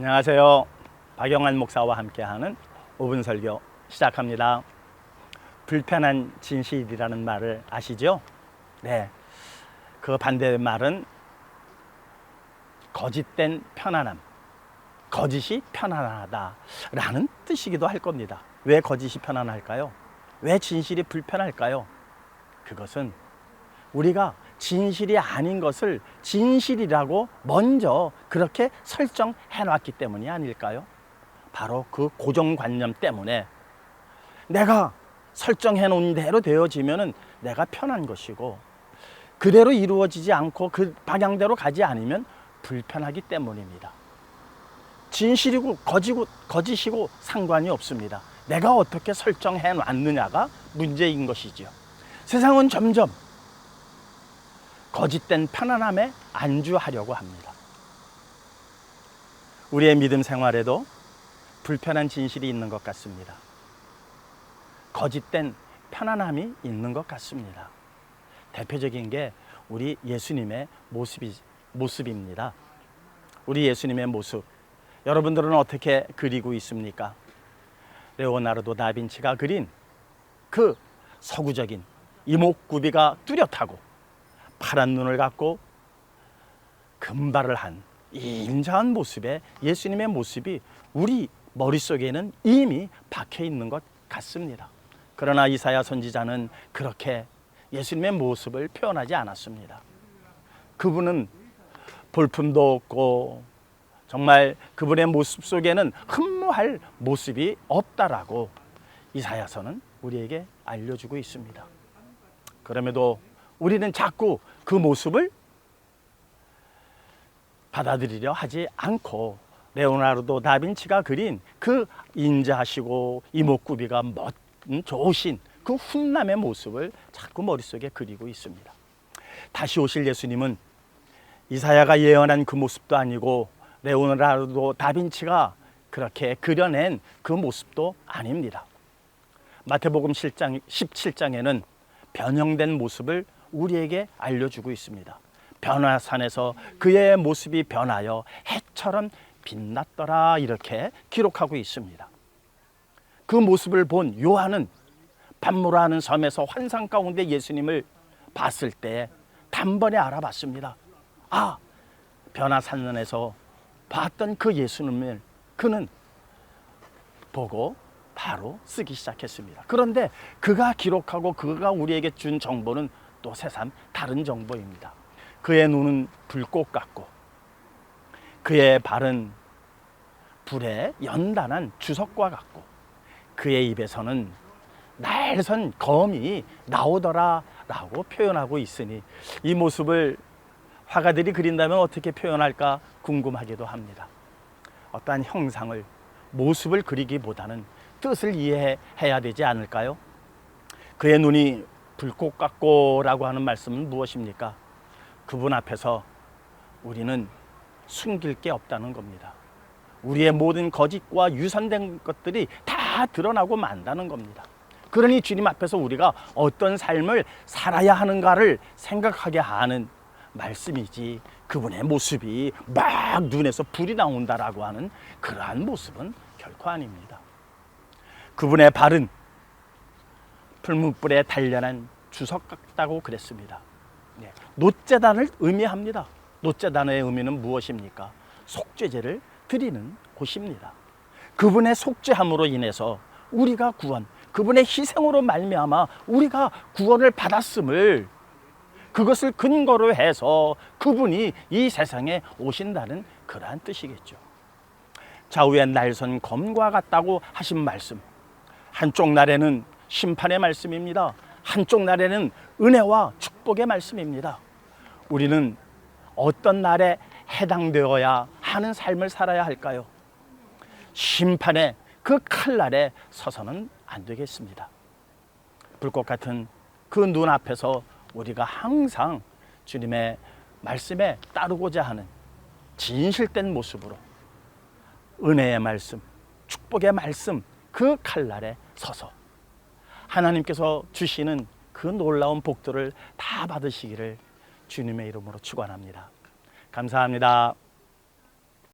안녕하세요. 박영환 목사와 함께하는 5분 설교 시작합니다. 불편한 진실이라는 말을 아시죠? 네. 그 반대의 말은 거짓된 편안함, 거짓이 편안하다라는 뜻이기도 할 겁니다. 왜 거짓이 편안할까요? 왜 진실이 불편할까요? 그것은 우리가 진실이 아닌 것을 진실이라고 먼저 그렇게 설정해 놨기 때문이 아닐까요? 바로 그 고정관념 때문에 내가 설정해 놓은 대로 되어지면은 내가 편한 것이고, 그대로 이루어지지 않고 그 방향대로 가지 않으면 불편하기 때문입니다. 진실이고 거짓이고 상관이 없습니다. 내가 어떻게 설정해 놨느냐가 문제인 것이죠. 세상은 점점 거짓된 편안함에 안주하려고 합니다. 우리의 믿음 생활에도 불편한 진실이 있는 것 같습니다. 거짓된 편안함이 있는 것 같습니다. 대표적인 게 우리 예수님의 모습입니다. 우리 예수님의 모습, 여러분들은 어떻게 그리고 있습니까? 레오나르도 다빈치가 그린 그 서구적인 이목구비가 뚜렷하고 파란 눈을 갖고 금발을 한 인자한 모습의 예수님의 모습이 우리 머릿속에는 이미 박혀 있는 것 같습니다. 그러나 이사야 선지자는 그렇게 예수님의 모습을 표현하지 않았습니다. 그분은 볼품도 없고 정말 그분의 모습 속에는 흠모할 모습이 없다라고 이사야서는 우리에게 알려주고 있습니다. 그럼에도 우리는 자꾸 그 모습을 받아들이려 하지 않고 레오나르도 다빈치가 그린 그 인자하시고 이목구비가 좋으신 그 훈남의 모습을 자꾸 머릿속에 그리고 있습니다. 다시 오실 예수님은 이사야가 예언한 그 모습도 아니고 레오나르도 다빈치가 그렇게 그려낸 그 모습도 아닙니다. 마태복음 17장에는 변형된 모습을 우리에게 알려주고 있습니다. 변화산에서 그의 모습이 변하여 해처럼 빛났더라, 이렇게 기록하고 있습니다. 그 모습을 본 요한은 밤무라하는 섬에서 환상 가운데 예수님을 봤을 때 단번에 알아봤습니다. 아, 변화산에서 봤던 그 예수님을 그는 보고 바로 쓰기 시작했습니다. 그런데 그가 기록하고 그가 우리에게 준 정보는 또 새삼 다른 정보입니다. 그의 눈은 불꽃 같고 그의 발은 불에 연단한 주석과 같고 그의 입에서는 날선 검이 나오더라 라고 표현하고 있으니, 이 모습을 화가들이 그린다면 어떻게 표현할까 궁금하기도 합니다. 어떠한 형상을, 모습을 그리기보다는 뜻을 이해해야 되지 않을까요? 그의 눈이 불꽃 같고 라고 하는 말씀은 무엇입니까? 그분 앞에서 우리는 숨길 게 없다는 겁니다. 우리의 모든 거짓과 유산된 것들이 다 드러나고 만다는 겁니다. 그러니 주님 앞에서 우리가 어떤 삶을 살아야 하는가를 생각하게 하는 말씀이지, 그분의 모습이 막 눈에서 불이 나온다라고 하는 그러한 모습은 결코 아닙니다. 그분의 발은 풀무불에 단련한 주석 같다고 그랬습니다. 놋재단을 의미합니다. 놋재단의 의미는 무엇입니까? 속죄제를 드리는 곳입니다. 그분의 속죄함으로 인해서 우리가 구원, 그분의 희생으로 말미암아 우리가 구원을 받았음을, 그것을 근거로 해서 그분이 이 세상에 오신다는 그러한 뜻이겠죠. 좌우의 날선 검과 같다고 하신 말씀, 한쪽 날에는 심판의 말씀입니다. 한쪽 날에는 은혜와 축복의 말씀입니다. 우리는 어떤 날에 해당되어야 하는 삶을 살아야 할까요? 심판의 그 칼날에 서서는 안 되겠습니다. 불꽃 같은 그 눈 앞에서 우리가 항상 주님의 말씀에 따르고자 하는 진실된 모습으로 은혜의 말씀, 축복의 말씀, 그 칼날에 서서 하나님께서 주시는 그 놀라운 복들을 다 받으시기를 주님의 이름으로 축원합니다. 감사합니다.